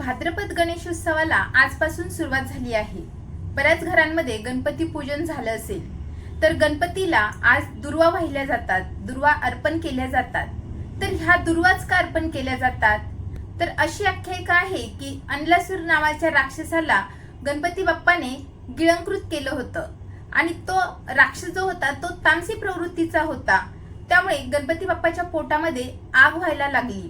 भाद्रपद गणेशोत्सवाला आजपासून सुरुवात झाली आहे। बऱ्याच घरांमध्ये गणपती पूजन झालं असेल तर गणपतीला आज दुर्वा वाहिल्या जातात, दुर्वा अर्पण केल्या जातात। तर ह्या दुर्वाच का अर्पण केल्या जातात? तर अशी आख्यायिका आहे की अनलासूर नावाच्या राक्षसाला गणपती बाप्पाने गिळंकृत केलं होतं आणि तो राक्षस जो होता तो तामसी प्रवृत्तीचा होता। त्यामुळे गणपती बाप्पाच्या पोटामध्ये आग व्हायला लागली,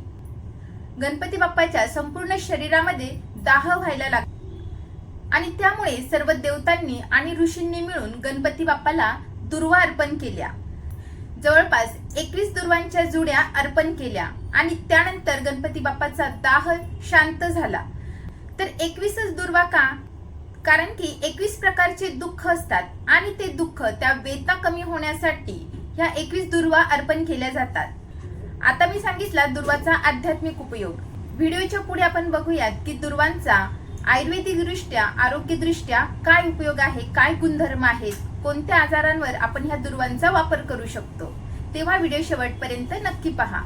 गणपती बाप्पाच्या संपूर्ण शरीरामध्ये दाह व्हायला लागला आणि त्यामुळे सर्व देवतांनी आणि ऋषींनी मिळून गणपती बाप्पाला दुर्वा अर्पण केल्या। जवळपास 21 दुर्वांच्या जुड्या अर्पण केल्या आणि त्यानंतर गणपती बाप्पाचा दाह शांत झाला। तर 21च दुर्वा का? कारण की 21 प्रकारचे दुःख असतात आणि ते दुःख त्या वेदना कमी होण्यासाठी ह्या 21 दुर्वा अर्पण केल्या जातात। आता मी सांगितला दुर्वाचा आध्यात्मिक उपयोग। व्हिडिओच्या पुढे आपण बघूयात की दुर्वांचा आयुर्वेदिक दृष्ट्या, आरोग्यदृष्ट्या काय उपयोग आहे, काय गुणधर्म आहेत, कोणत्या आजारांवर आपण ह्या दुर्वांचा वापर करू शकतो। तेव्हा व्हिडिओ शेवटपर्यंत नक्की पहा।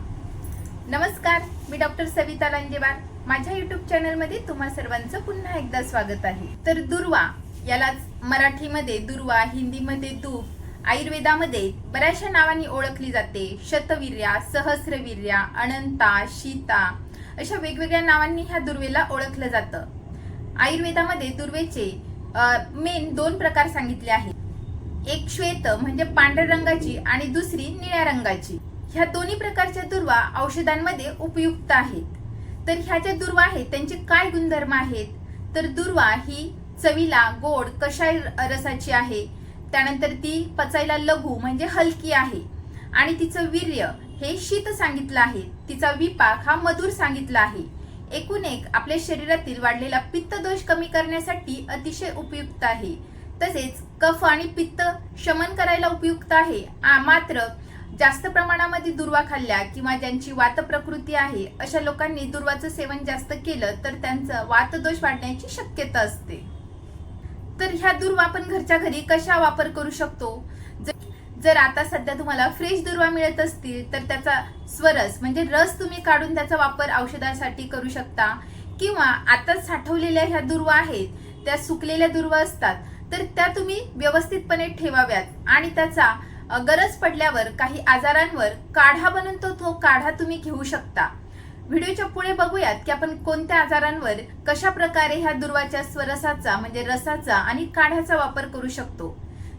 नमस्कार, मी डॉक्टर सविता लांजेवार। माझ्या YouTube चॅनलमध्ये तुम्हा सर्वांचं पुन्हा एकदा स्वागत आहे। तर दुर्वा यालाच मराठीमध्ये दुर्वा, हिंदीमध्ये दूब, आयुर्वेदामध्ये बऱ्याचशा नावांनी ओळखली जाते। शतवीर्या, सहस्रवीर्या, अनंता, शीता अशा वेगवेगळ्या नावांनी ह्या दुर्वेला ओळखलं जातं। आयुर्वेदामध्ये दुर्वेचे मेन 2 प्रकार सांगितले आहेत। एक श्वेत म्हणजे पांढऱ्या रंगाची आणि दुसरी निळ्या रंगाची। ह्या दोन्ही प्रकारच्या दुर्वा औषधांमध्ये उपयुक्त आहेत। तर ह्या ज्या दुर्वा आहेत त्यांचे काय गुणधर्म आहेत? तर दुर्वा ही चवीला गोड कषाय रसाची आहे, त्यानंतर ती पचायला लघु म्हणजे हलकी आहे आणि तिचं वीर्य हे शीत सांगितलं आहे, तिचा विपाक हा मधुर सांगितला आहे। एकूण एक आपल्या शरीरातील वाढलेला पित्त दोष कमी करण्यासाठी अतिशय उपयुक्त आहे। तसेच कफ आणि पित्त शमन करायला उपयुक्त आहे। मात्र जास्त प्रमाणामध्ये दुर्वा खाल्ल्या किंवा ज्यांची वात प्रकृती आहे अशा लोकांनी दुर्वाचं सेवन जास्त केलं तर त्यांचं वातदोष वाढण्याची शक्यता असते। तर ह्या दुर्वा आपण घरच्या घरी कशा वापर करू शकतो? जर आता सध्या तुम्हाला फ्रेश दुर्वा मिळत असतील तर त्याचा स्वरस म्हणजे रस तुम्ही काढून त्याचा वापर औषधासाठी करू शकता, किंवा आता साठवलेल्या ह्या दुर्वा आहेत त्या सुकलेल्या दुर्वा असतात तर त्या तुम्ही व्यवस्थितपणे ठेवाव्यात आणि त्याचा गरज पडल्यावर काही आजारांवर काढा बनवून तो काढा तुम्ही घेऊ शकता। व्हिडिओच्या पुढे बघूयात की आपण कोणत्या आजारांवर कशा प्रकारे ह्या दुर्वाच्या स्वरसाचा म्हणजे रसाचा आणि काढ्याचा वापर करू शकतो।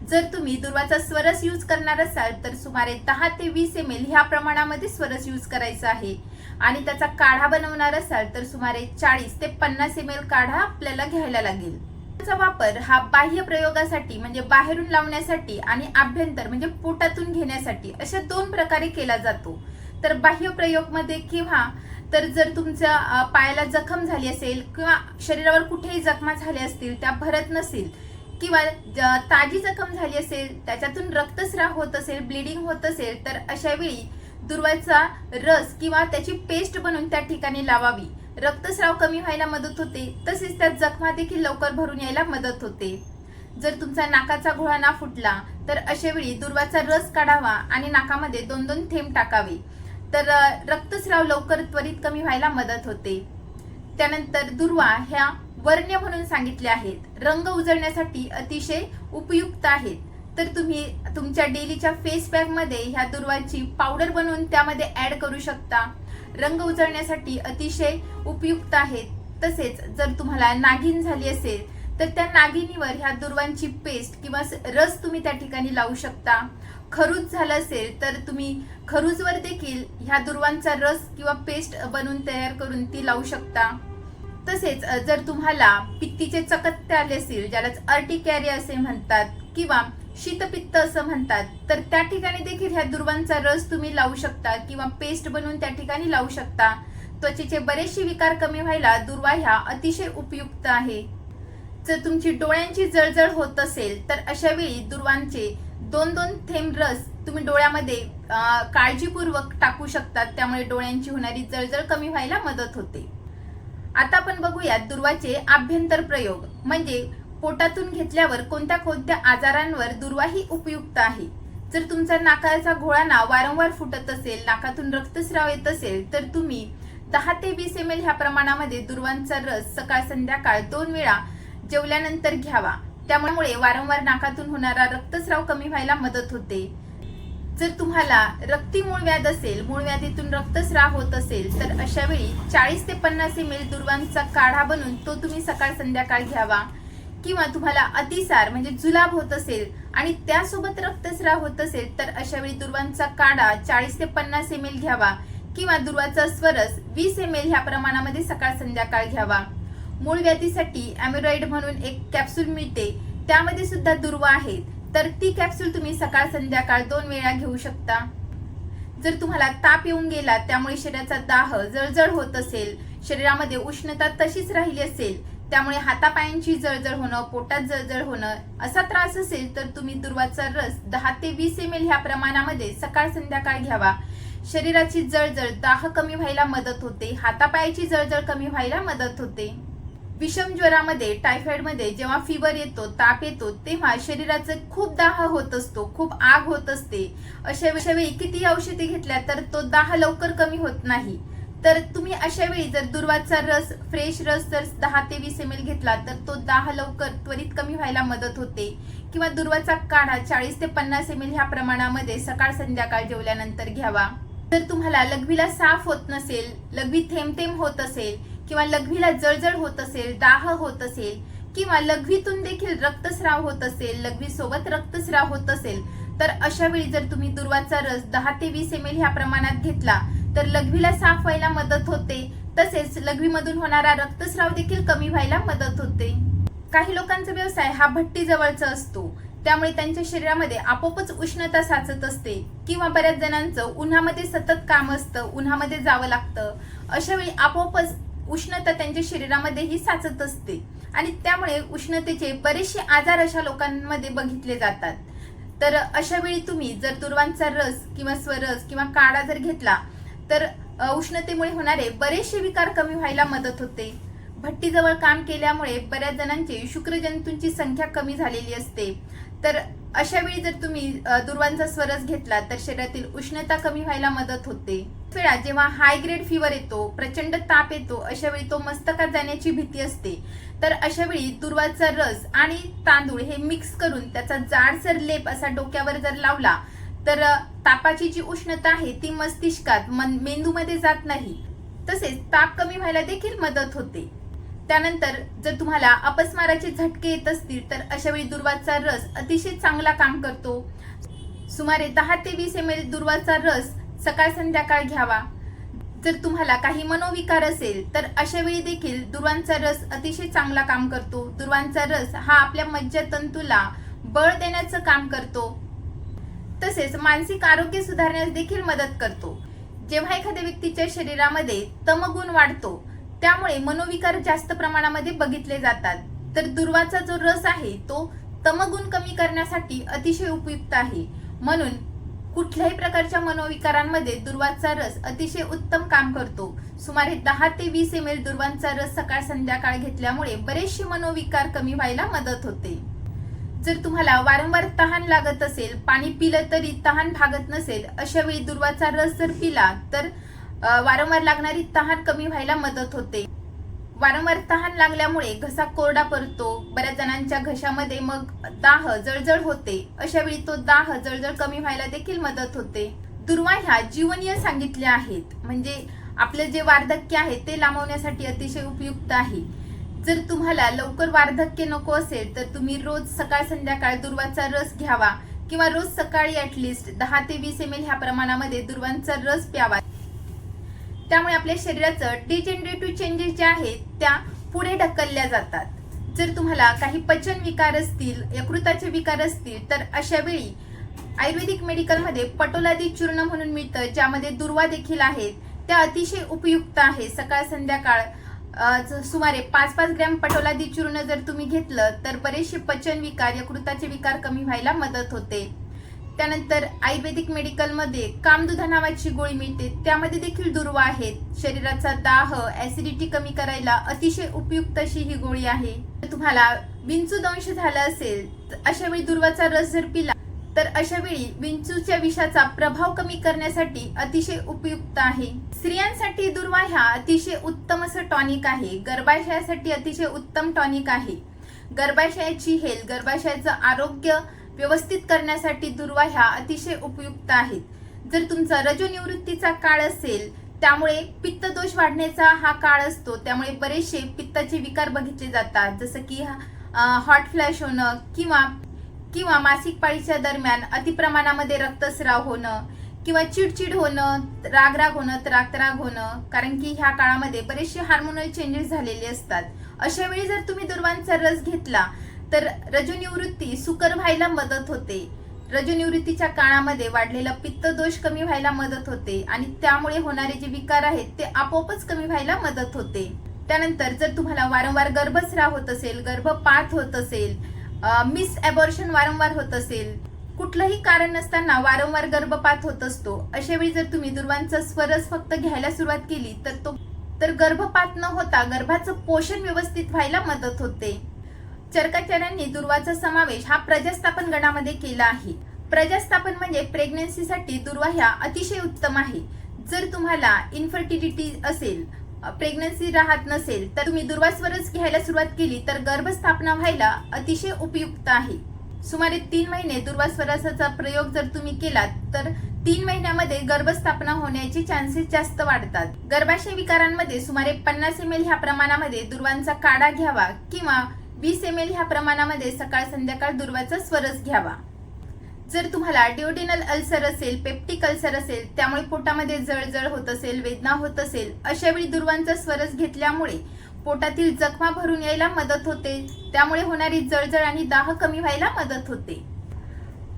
जर तुम्ही दुर्वाचा स्वरस यूज करणार असाल तर सुमारे 10 ते 20 ml ह्या प्रमाणामध्ये स्वरस यूज करायचा आहे आणि त्याचा काढा बनवणार असाल तर सुमारे 40 ते 50 ml काढा आपल्याला घ्यायला लागेल। त्याचा वापर हा बाह्य प्रयोगासाठी म्हणजे बाहेरून लावण्यासाठी आणि आभ्यंतर म्हणजे पोटातून घेण्यासाठी अशा 2 प्रकारे केला जातो। तर बाह्य प्रयोग मध्ये किंवा तर जर तुमच्या पायाला जखम झाली असेल किंवा शरीरावर कुठेही जखमा झाल्या असतील त्या भरत नसेल किंवा ताजी जखम झाली असेल त्याच्यातून रक्तस्राव होत असेल, ब्लिडिंग होत असेल तर अशा वेळी दुर्वाचा रस किंवा त्याची पेस्ट बनवून त्या ठिकाणी लावावी। रक्तस्राव कमी व्हायला मदत होते, तसेच त्या जखमा देखील लवकर भरून यायला मदत होते। जर तुमचा नाकाचा घोळा ना फुटला तर अशा वेळी दुर्वाचा रस काढावा आणि नाकामध्ये 2-2 थेंब टाकावे, तर रक्तस्राव लवकर त्वरित कमी व्हायला मदत होते। त्यानंतर दुर्वा ह्या वर्ण्य म्हणून सांगितले आहेत, रंग उजळण्यासाठी अतिशय उपयुक्त आहेत। तर तुम्ही तुमच्या डेलीच्या फेस पॅक मध्ये ह्या दुर्वाची पावडर बनवून त्यामध्ये ऍड करू शकता, रंग उजळण्यासाठी अतिशय उपयुक्त आहेत। तसेच जर तुम्हाला नागिन झाली असेल तर त्या नागिनीवर ह्या दुर्वांची पेस्ट किंवा रस तुम्ही त्या ठिकाणी लावू शकता। खरूज झालं असेल तर तुम्ही खरूजवर देखील ह्या दुर्वांचा रस किंवा पेस्ट बनवून तयार करून ती लावू शकता। तसेच जर तुम्हाला पित्तीचे चकत्ते आले असतील, ज्यालाच अर्टिकॅरिया असे म्हणतात किंवा शीतपित्त असं म्हणतात, तर त्या ठिकाणी देखील ह्या दुर्वांचा रस तुम्ही लावू शकता किंवा पेस्ट बनवून त्या ठिकाणी लावू शकता। त्वचेचे बरेचसे विकार कमी व्हायला दुर्वा ह्या अतिशय उपयुक्त आहे। जर तुमची डोळ्यांची जळजळ होत असेल तर अशा वेळी दुर्वांचे 2-2 थेंब रस तुम्ही डोळ्यामध्ये काळजीपूर्वक टाकू शकता, त्यामुळे डोळ्यांची होणारी जळजळ कमी व्हायला मदत होते। आता आपण बघूयात दुर्वाचे आभ्यंतर प्रयोग म्हणजे पोटातून घेतल्यावर कोणत्या कोणत्या आजारांवर दुर्वा ही उपयुक्त आहे। जर तुमचा नाकाचा घोळा वारंवार फुटत असेल, नाकातून रक्तस्राव येत असेल तर तुम्ही 10 ते 20 ml ह्या प्रमाणामध्ये दुर्वांचा रस सकाळ संध्याकाळ 2 वेळा जेवल्यानंतर घ्यावा। त्यामुळे वारंवार नाकातून होणारा रक्तस्राव कमी व्हायला मदत होते। जर तुम्हाला रक्ती मूळव्याध असेल, मूळव्याधीतून रक्तस्राव होत असेल, तर अशा वेळी 40 ते 50 ml दुर्वांचा काढा बनवून तो तुम्ही सकाळ संध्याकाळ घ्यावा। किंवा तुम्हाला अतिसार म्हणजे जुलाब होत असेल आणि त्यासोबत रक्तस्राव होत असेल, तर अशा वेळी दुर्वांचा काढा 40 ते 50 ml घ्यावा किंवा दुर्वाचा स्वरस 20 ml ह्या प्रमाणामध्ये सकाळ संध्याकाळ घ्यावा। मूळव्याधीसाठी अॅमिरॉइड म्हणून एक कॅप्सूल मिळते, त्यामध्ये सुद्धा दुर्वा आहेत, तर ती कॅप्सूल तुम्ही सकाळ संध्याकाळ 2 वेळा घेऊ शकता। जर तुम्हाला ताप येऊन गेला, त्यामुळे शरीराचा दाह जळजळ होत असेल, शरीरामध्ये उष्णता तशीच राहिली असेल, त्यामुळे हातापायांची जळजळ होणं, पोटात जळजळ होणं असा त्रास असेल, तर तुम्ही दुर्वाचा रस 10 ते 20 ml ह्या प्रमाणामध्ये सकाळ संध्याकाळ घ्यावा। शरीराची जळजळ, दाह कमी व्हायला मदत होते, हातापायाची जळजळ कमी व्हायला मदत होते। विषम ज्वरामध्ये, टायफॉइडमध्ये जेव्हा फीवर येतो, ताप येतो, तेव्हा शरीराचं खूप दाह होत असतो, खूप आग होत असते। अशा वेळी किती औषधे घेतल्या तर तो दाह लवकर कमी होत नाही। तर तुम्ही अशा वेळी जर दुर्वाचा रस, फ्रेश रस जर 10 ते 20 ml घेतला, तर तो दाह लवकर त्वरित कमी व्हायला मदत होते। किंवा दुर्वाचा काढा 40 ते 50 ml ह्या प्रमाणामध्ये सकाळ संध्याकाळ जेवल्यानंतर घ्यावा। जर तुम्हाला लघवीला साफ होत नसेल, लघवी थेंब थेंब होत असेल, किंवा लघवीला जळजळ होत असेल, दाह होत असेल, किंवा लघवीतून देखील रक्तस्राव होत असेल, लघवी सोबत रक्तस्राव होत असेल, तर अशा वेळी जर तुम्ही दुर्वाचा रस 10 ते 20 ml ह्या प्रमाणात घेतला, तर लघवीला साफ व्हायला मदत होते, तसेच लघवीमधून होणारा रक्तस्राव देखील कमी व्हायला मदत होते। काही लोकांचा व्यवसाय हा भट्टी जवळचा असतो, त्यामुळे त्यांच्या शरीरामध्ये आपोआपच उष्णता साचत असते, किंवा बऱ्याच जणांचं उन्हामध्ये सतत काम असतं, उन्हामध्ये जावं लागतं, अशा वेळी आपोआपच उष्णता त्यांच्या शरीरामध्येही साचत असते आणि त्यामुळे उष्णतेचे बरेचसे आजार अशा लोकांमध्ये बघितले जातात। तर अशा वेळी तुम्ही जर दुर्वांचा रस किंवा स्वरस किंवा काढा जर घेतला, तर उष्णतेमुळे होणारे बरेचसे विकार कमी व्हायला मदत होते। भट्टीजवळ काम केल्यामुळे बऱ्याच जणांची शुक्रजंतूंची संख्या कमी झालेली असते, तर अशा वेळी जर तुम्ही दुर्वांचा स्वरस घेतला, तर शरीरातील उष्णता कमी व्हायला मदत होते। वेळा जेव्हा हाय ग्रेड फीवर येतो, प्रचंड ताप येतो, अशा वेळी तो मस्तकात जाण्याची भीती असते, तर अशा वेळी दुर्वाचा रस आणि तांदूळ हे मिक्स करून त्याचा जाडसर लेप असा डोक्यावर जर लावला, तर तापाची जी उष्णता आहे ती मस्तिष्कात, मेंदूमध्ये जात नाही, तसेच ताप कमी व्हायला देखील मदत होते। त्यानंतर जर तुम्हाला अपस्माराचे झटके येत असतील, तर अशा वेळी दुर्वाचा रस अतिशय चांगला काम करतो। सुमारे 10 ते 20 ml दुर्वाचा रस सकाळ संध्याकाळ घ्यावा। जर तुम्हाला काही मनोविकार असेल, तर अशा वेळी देखील दुर्वांचा रस अतिशय चांगला काम करतो। दुर्वांचा रस हा आपल्या मज्जातंतूला बळ देण्याचं काम करतो, तसेच मानसिक आरोग्य सुधारण्यास देखील मदत करतो। जेव्हा एखाद्या व्यक्तीच्या शरीरामध्ये तमगुण वाढतो, त्यामुळे मनोविकार जास्त प्रमाणामध्ये बघितले जातात, तर दुर्वाचा जो रस आहे तो तमगुण कमी करण्यासाठी अतिशय उपयुक्त आहे। म्हणून कुठल्याही प्रकारच्या मनोविकारांमध्ये दुर्वाचा रस अतिशय उत्तम काम करतो। सुमारे 10 ते 20 ml दुर्वांचा रस सकाळ संध्याकाळ घेतल्यामुळे बरेचसे मनोविकार कमी व्हायला मदत होते। जर तुम्हाला वारंवार तहान लागत असेल, पाणी पिलं तरी तहान भागत नसेल, अशा वेळी दुर्वाचा रस जर पिला, तर वारंवार लागणारी तहान कमी व्हायला मदत होते। वारंवार तहान लागल्यामुळे घसा कोरडा पडतो, बऱ्याच जणांच्या घशामध्ये मग दाह, जळजळ होते, अशा वेळी तो दाह, जळजळ कमी व्हायला देखील मदत होते। दुर्वा ह्या जीवनीय सांगितल्या आहेत, म्हणजे आपलं जे वार्धक्य आहे ते लांबवण्यासाठी अतिशय उपयुक्त आहे। जर तुम्हाला लवकर वार्धक्य नको असेल, तर तुम्ही रोज सकाळ संध्याकाळ दुर्वाचा रस घ्यावा, किंवा रोज सकाळी ॲटलिस्ट 10 ते 20 ml ह्या प्रमाणामध्ये दुर्वांचा रस प्यावा। त्यामुळे आपल्या शरीराचं डिजेनरेटिव्ह चेंजेस जे आहेत त्या पुढे ढकलल्या जातात। जर तुम्हाला काही पचन विकार असतील, यकृताचे विकार असतील, तर अशा वेळी आयुर्वेदिक मेडिकलमध्ये पटोलादी चूर्ण म्हणून मिळतं, ज्यामध्ये दुर्वा देखील आहेत, त्या अतिशय उपयुक्त आहे। सकाळ संध्याकाळ सुमारे 5-5 ग्रॅम पटोलादी चूर्ण जर तुम्ही घेतलं, तर बरेचसे पचन विकार, यकृताचे विकार कमी व्हायला मदत होते। त्यानंतर आयुर्वेदिक मेडिकलमध्ये कामदुधा नावाची गोळी मिळते, त्यामध्ये देखील दुर्वा आहेत। शरीराचा दाह, ऍसिडिटी कमी करायला अतिशय उपयुक्त अशी ही गोळी आहे। तुम्हाला विंचू दंश झाला असेल, तर अशा वेळी दुर्वाचा रस जर पिला, तर अशा वेळी विंचूच्या विषाचा प्रभाव कमी करण्यासाठी अतिशय उपयुक्त आहे। स्त्रियांसाठी दुर्वा ह्या अतिशय उत्तम असं टॉनिक आहे। गर्भाशयासाठी अतिशय उत्तम टॉनिक आहे। गर्भाशयाची हेल्थ, गर्भाशयाचं आरोग्य व्यवस्थित करण्यासाठी दुर्वा ह्या अतिशय उपयुक्त आहेत। जर तुमचा रजोनिवृत्तीचा काळ असेल, त्यामुळे पित्त दोष वाढण्याचा हा काळ असतो, त्यामुळे बरेचसे पित्ताचे विकार बघितले जातात, जसं की हॉट फ्लॅश होणं किंवा मासिक पाळीच्या दरम्यान अतिप्रमाणामध्ये रक्तस्राव होणं किंवा चिडचिड होणं, राग होणं, त्राग होणं, कारण की ह्या काळामध्ये बरेचसे हार्मोनल चेंजेस झालेले असतात। अशा वेळी जर तुम्ही दुर्वांचा रस घेतला तर रजोनिवृत्ती सुकर व्हायला मदत होते। रजोनिवृत्तीच्या काळामध्ये वाढलेला पित्त दोष कमी व्हायला मदत होते आणि त्यामुळे होणारे जे विकार आहेत ते आपोआपच कमी व्हायला मदत होते। त्यानंतर जर तुम्हाला वारंवार गर्भस्राव होत असेल, गर्भपात होत असेल, मिस ॲबॉर्शन वारंवार होत असेल, कुठलंही कारण नसताना वारंवार गर्भपात होत असतो, अशा वेळी जर तुम्ही दुर्वांचा स्वरस फक्त घ्यायला सुरुवात केली तर गर्भपात न होता गर्भाचं पोषण व्यवस्थित व्हायला मदत होते। चरकाचार्यांनी दुर्वाचा समावेश हा प्रजास्थापन गणामध्ये केला आहे। प्रजास्थापन म्हणजे प्रेग्नन्सीसाठी दुर्वा ह्या अतिशय उत्तम आहे। जर तुम्हाला इन्फर्टिलिटी असेल, प्रेग्नन्सी राहत नसेल, तर तुम्ही दुर्वास्वरस घ्यायला सुरुवात केली तर गर्भस्थापना व्हायला अतिशय उपयुक्त आहे। सुमारे 3 महिने दुर्वास्वरसाचा प्रयोग जर तुम्ही केलात तर 3 महिन्यामध्ये गर्भस्थापना होण्याचे चान्सेस जास्त वाढतात। गर्भाशय विकारांमध्ये सुमारे 50 ml ह्या प्रमाणामध्ये दुर्वांचा काढा घ्यावा किंवा 20 ml ह्या प्रमाणामध्ये सकाळ संध्याकाळ दुर्वाचा स्वरस घ्यावा। जर तुम्हाला डिओडिनल अल्सर असेल, पेप्टिक अल्सर असेल, त्यामुळे पोटामध्ये जळजळ होत असेल, वेदना होत असेल, अशा वेळी दुर्वांचा स्वरस घेतल्यामुळे पोटातील जखमा भरून यायला मदत होते, त्यामुळे होणारी जळजळ आणि दाह कमी व्हायला मदत होते।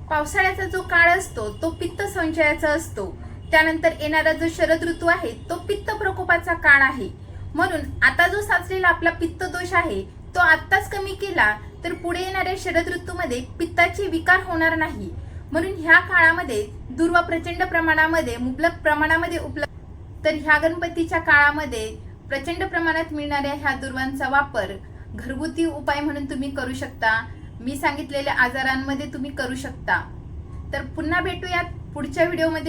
पावसाळ्याचा जो काळ असतो तो पित्त संचयाचा असतो। त्यानंतर येणारा जो शरद ऋतू आहे तो पित्त प्रकोपाचा काळ आहे। म्हणून आता जो साचलेला आपला पित्त दोष आहे तो आत्ताच कमी केला तर पुढे येणाऱ्या शरद ऋतूमध्ये पित्ताचे विकार होणार नाही। म्हणून ह्या काळामध्ये दुर्वा प्रचंड प्रमाणामध्ये, मुबलक प्रमाणामध्ये उपलब्ध। तर ह्या गणपतीच्या काळामध्ये प्रचंड प्रमाणात मिळणाऱ्या ह्या दुर्वांचा वापर घरगुती उपाय म्हणून तुम्ही करू शकता। मी सांगितलेल्या आजारांमध्ये तुम्ही करू शकता। तर पुन्हा भेटूयात पुढच्या व्हिडिओमध्ये।